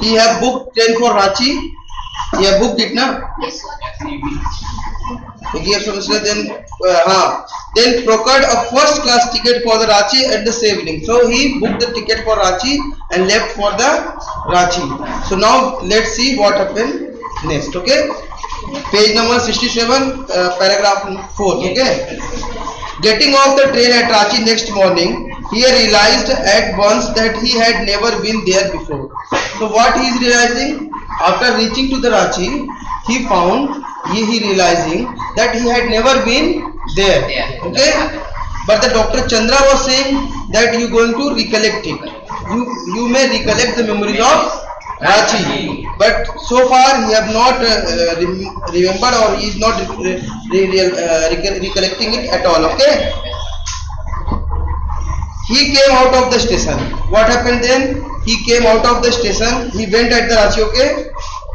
he have booked train for Ranchi. He have booked it, na? Yes, sir. He have then procured a first class ticket for the Ranchi at the same evening. So he booked the ticket for Ranchi and left for the Ranchi. So now let's see what happened next. Okay, page number 67, paragraph 4. Okay, getting off the train at Ranchi next morning, he realized at once that he had never been there before. So what he is realizing after reaching to the Ranchi, he found he realizing that he had never been there. Okay, but the Dr. Chandra was saying that you going to recollect it. You may recollect the memories of Ranchi, but so far he have not remembered, or he is not recollecting it at all. Okay, he came out of the station. What happened then? He came out of the station. He went at the Ranchi. Okay,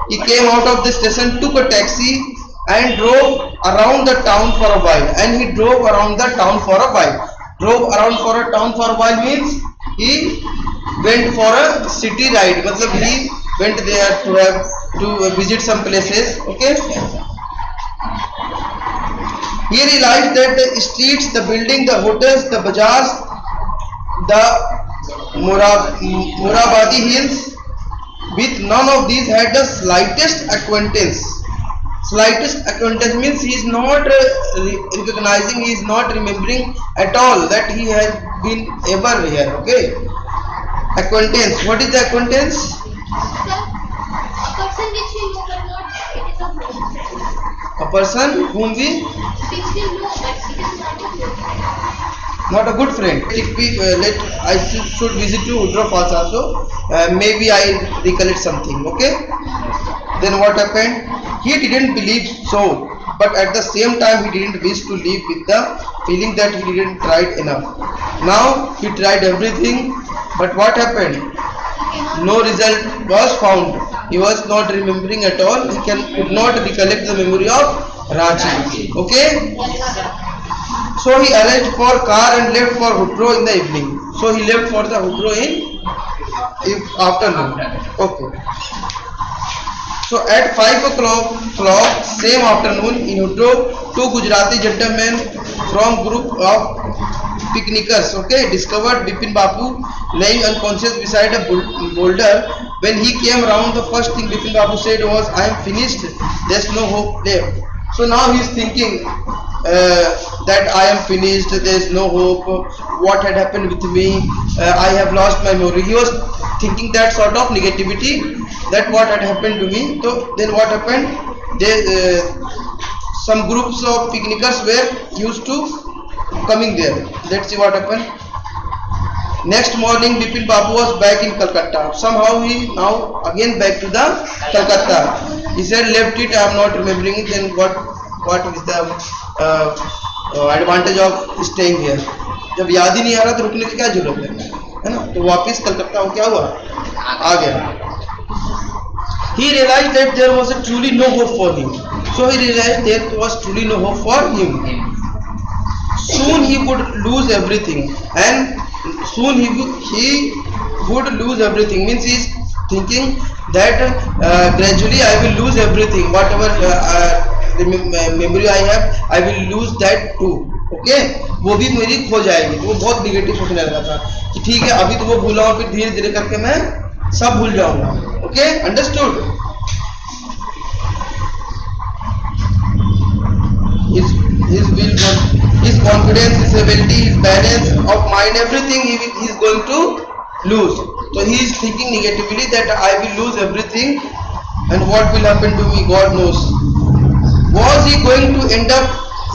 he came out of the station, took a taxi and drove around the town for a while. And he drove around the town for a while. Drove around for a town for a while means he went for a city ride. Matlab he went there to visit some places. Okay. He realized that the streets, the building, the hotels, the bazaars, the Murabadi hills, with none of these had the slightest acquaintance. Slightest acquaintance means he is not recognizing, he is not remembering at all that he has been ever here. Okay, acquaintance. What is the acquaintance? Sir, a person which we know but not it is a friend. A person whom we Which we know but it is not a friend. not a good friend. If we I should visit to Woodruff Falls also. Maybe I recollect something. Okay. Then what happened? He didn't believe so, but at the same time he didn't wish to leave with the feeling that he didn't try enough. Now he tried everything, but what happened? No result was found. He was not remembering at all. He could not recollect the memory of Ranchi. Okay. So he arranged for car and left for Hudro in the evening. So he left for the Hudro in afternoon. Okay. So at 5 o'clock same afternoon in Hudro, two Gujarati gentlemen from group of picnickers, okay, discovered Bipin Babu lying unconscious beside a boulder. When he came round, the first thing Bipin Babu said was, "I am finished. There's no hope left." So now he is thinking that I am finished. There is no hope. What had happened with me? I have lost my memory. He was thinking that sort of negativity. That what had happened to me. So then what happened? Some groups of picnickers were used to coming there. Let's see what happened. Next morning, Bipin Babu was back in Calcutta. Somehow he now again back to the Calcutta. He said, "Left it. I am not remembering it. Then what is the advantage of staying here? जब याद ही नहीं आ रहा तो रुकने की क्या जरूरत है ना? तो वापिस कलकत्ता हो क्या हुआ? आ गया. He realized that there was truly no hope for him. So he realized there was truly no hope for him. Soon he would lose everything, and soon he would lose everything. Means he is thinking that gradually I will lose everything. Whatever memory I have, I will lose that too. Okay? वो भी मेरी खो जाएगी. तो वो बहुत negative सोचने लगा था कि ठीक है अभी तो वो भूला हूँ, फिर धीरे धीरे करके मैं सब भूल जाऊंगा. Okay, understood? His will, his confidence, his ability, his balance of mind, everything he is going to lose. So he is thinking negatively that I will lose everything, and what will happen to me, God knows. Was he going to end up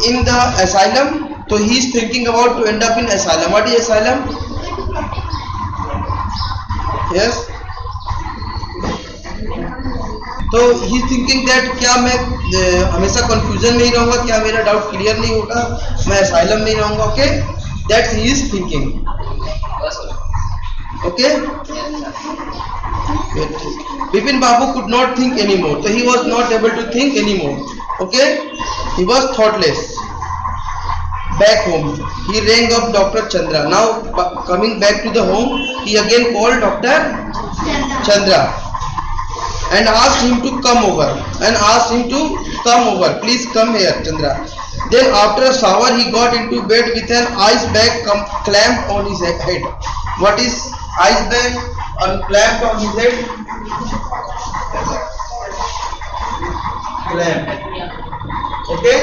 in the asylum? So he is thinking about to end up in asylum. What is asylum? Yes. तो ही thinking that क्या मैं हमेशा confusion में ही रहूंगा, क्या मेरा doubt clear नहीं होगा, मैं असाइलम में ही रहूंगा. Okay, that's he is thinking. Okay, Bipin Babu could not think anymore, so he was not able to think anymore. Okay, he was thoughtless. Back home, he rang up Dr. Chandra. Now coming back to the home, he again called Dr. Chandra. and asked him to come over. Please come here, Chandra. Then after a shower, he got into bed with an ice bag clamped on his head. What is ice bag clamped on his head? Clamp. Okay.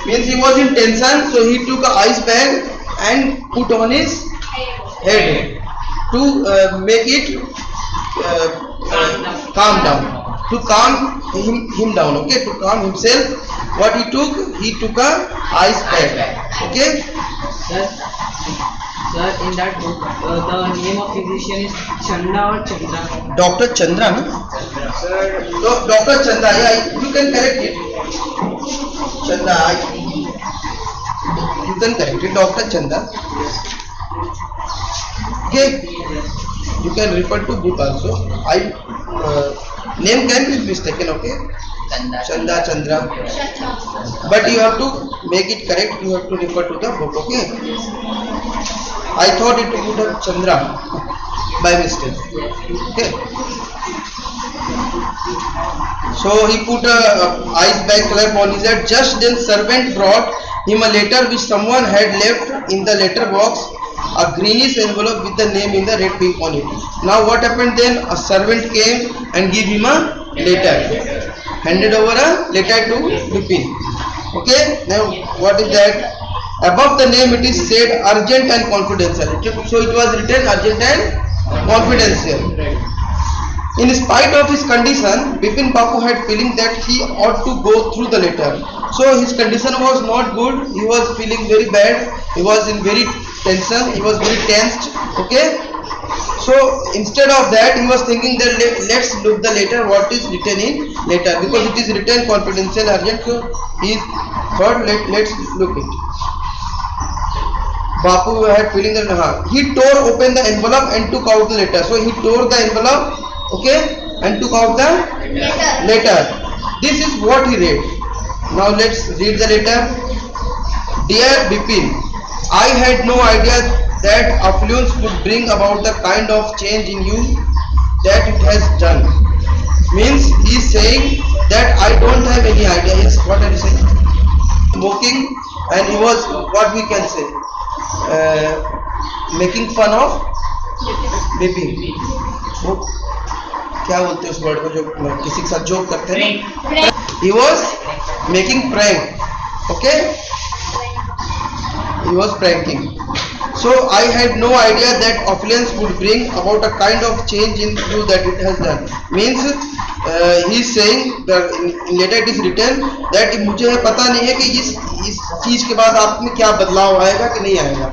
Means he was in tension, so he took a ice bag and put on his head to make it calm down. To calm him down, okay, to calm himself. What he took a ice bag, okay. Sir, in that book, the name of physician is Chanda or Chandra? Dr. Chandra, no? Sir, So Dr. Chandra, yeah, you can correct it. Chandra, you can correct it, Dr. Chandra. Okay, you can refer to book also. Name can be mistaken, okay. Chanda, Chandra, but you have to make it correct. You have to refer to the book, okay. I thought it would have Chandra by mistake, okay. So he put a ice bag clamp on his head. Just then servant brought him a letter which someone had left in the letter box, a greenish envelope with the name in the red ink on it. Now what happened then? A servant came and gave him a letter, handed over a letter to Bipin. Okay, now what is that? Above the name it is said urgent and confidential. So it was written urgent and confidential. In spite of his condition, Bipin Babu had feeling that he ought to go through the letter. So his condition was not good. He was feeling very bad. He was in very tension. He was very tensed. Okay. So instead of that, he was thinking that let's look the letter. What is written in letter, because it is written confidential, urgent. So he thought let's look it. Bapu had feeling that he tore open the envelope and took out the letter. So he tore the envelope, okay, and took out the letter. This is what he read. Now let's read the letter. Dear Bipin, I had no idea that affluence would bring about the kind of change in you that it has done. Means he is saying that I don't have any idea. Yes, what are you saying? Smoking, and he was, what we can say, making fun of Bipin. वो क्या बोलते हैं उस word को जो किसी के साथ जोक करते हैं? He was making prank. Okay, he was pranking. So I had no idea that affluence would bring about a kind of change in you that it has done. Means he is saying that in letter it is written that मुझे पता नहीं है कि इस चीज के बाद आप में क्या बदलाव आएगा कि नहीं आएगा.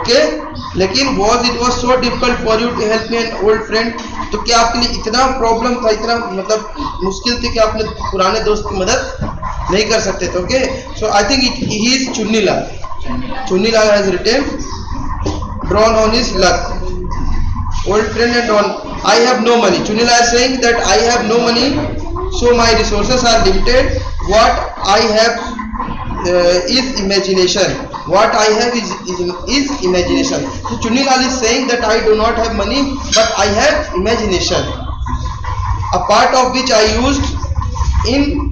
Okay, लेकिन it was so difficult for you to help me, an old friend. तो क्या आपके लिए इतना प्रॉब्लम था, इतना मतलब मुश्किल थी कि आपने पुराने दोस्त की मदद नहीं कर सकते थे. Okay, so I think he is Chunnilal. Chunnilal has written, drawn on his luck. Old friend and drawn. I have no money. Chunnilal is saying that I have no money, so my resources are limited. What I have is imagination. What I have is imagination. So Chunnilal is saying that I do not have money, but I have imagination, a part of which I used in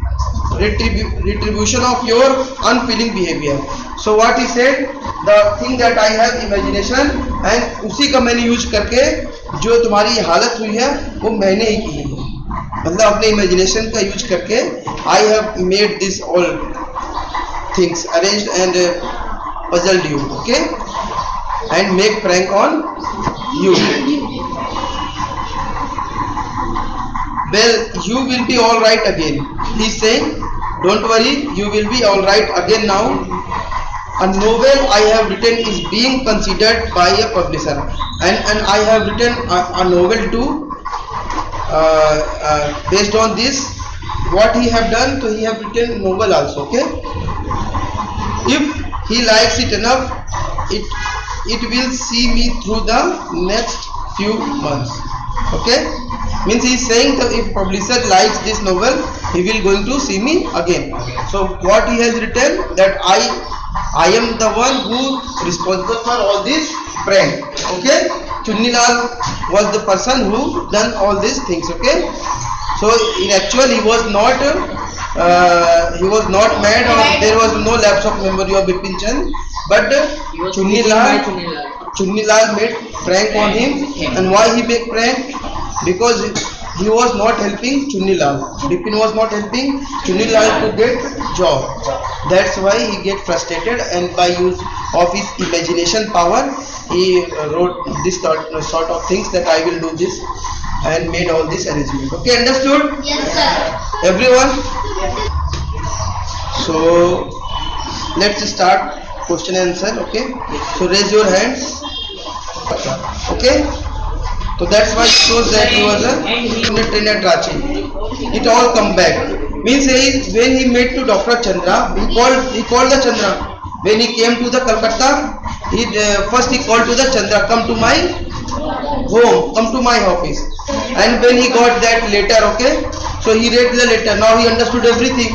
retribution of your unfeeling behavior. So what he said, the thing that I have imagination, and उसी का मैंने use करके जो तुम्हारी हालत हुई है वो मैंने ही की है. मतलब अपने इमेजिनेशन का यूज करके I have made this all things, arranged and puzzled you, okay, and make prank on you. Well, you will be all right again. He is saying, don't worry, you will be all right again now. A novel I have written is being considered by a publisher, and I have written a novel too. Based on this, what he have done, so he have written a novel also. Okay, if he likes it enough, it will see me through the next few months. Okay, means he is saying that if publisher likes this novel, he will going to see me again. So what he has written, that I am the one who responsible for all this prank. Okay, Chunnilal was the person who done all these things. Okay, so in actual he was not mad, or there was no lapse of memory of Bipin Chand, but He was beaten by Chunnilal Chunnilal. Chunnilal made prank on him. And why he made prank? Because he was not helping Chunnilal. Bipin was not helping Chunnilal to get job. That's why he get frustrated, and by use of his imagination power, he wrote this sort of things, that I will do this, and made all this arrangement. Okay, understood? Yes, sir. Everyone? So let's start question and answer. Okay, so raise your hands. Okay, so that's why it shows that he was a train at Ranchi. It all come back. Means when he met to Dr. Chandra, he called the Chandra. When he came to the Calcutta, first he called to the Chandra, come to my home, come to my office. And when he got that letter, okay, so he read the letter. Now he understood everything.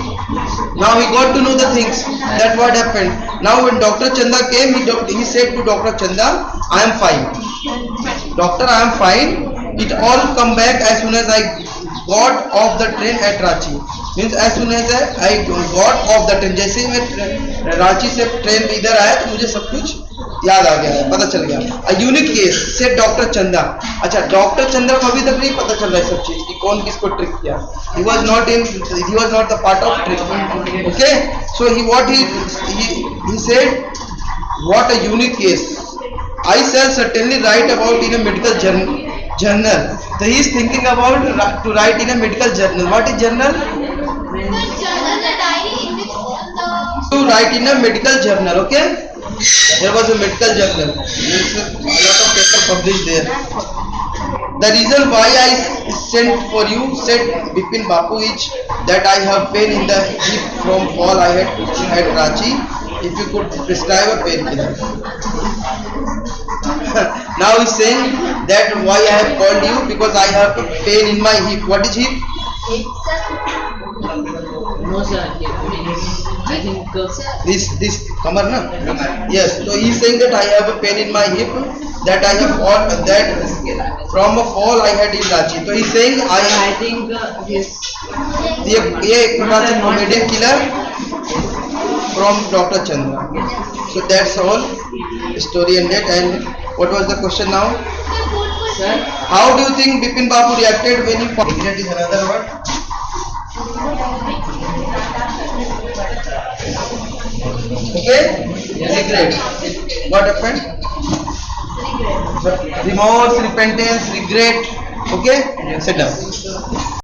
Now he got to know the things. That what happened. Now when Dr. Chandra came, he said to Dr. Chandra, I am fine. Doctor, I am fine. It all come back as soon as I got off the train at Ranchi. Means as soon as I got off the train, जैसे ही मैं रांची से train में इधर आया तो मुझे सब कुछ याद आ गया है, पता चल गया. A unique case said Dr. Chandra. अच्छा, डॉक्टर चंद्र को अभी तक नहीं पता चल रहा है सब चीज कि कौन किसको ट्रिक किया. He was not the part of trick. Okay, so he said, what a unique case. I shall certainly write about in a medical journal. So he is thinking about to write in a medical journal. What is journal? The journal, the diary in which all the To write in a medical journal. Okay, there was a medical journal. Means a lot of paper published there. The reason why I sent for you, said Bipin Bapu, is that I have pain in the hip from fall I had at Ranchi. If you could prescribe a painkiller. Now he's saying that why I have called you, because I have pain in my hip. What is hip? No, sir. I think This kamar na? Yes. So he's saying that I have a pain in my hip, that I have fall, that from a fall I had in Ranchi. So he's saying I think yes. ये एक प्रकार से comedian killer from Dr. Chandra. So that's all. Story ended. And what was the question now? Sir, How do you think Bipin Babu reacted when he found? Regret is another word. Okay? Regret. What happened? Remorse, repentance, regret. Okay? Sit down.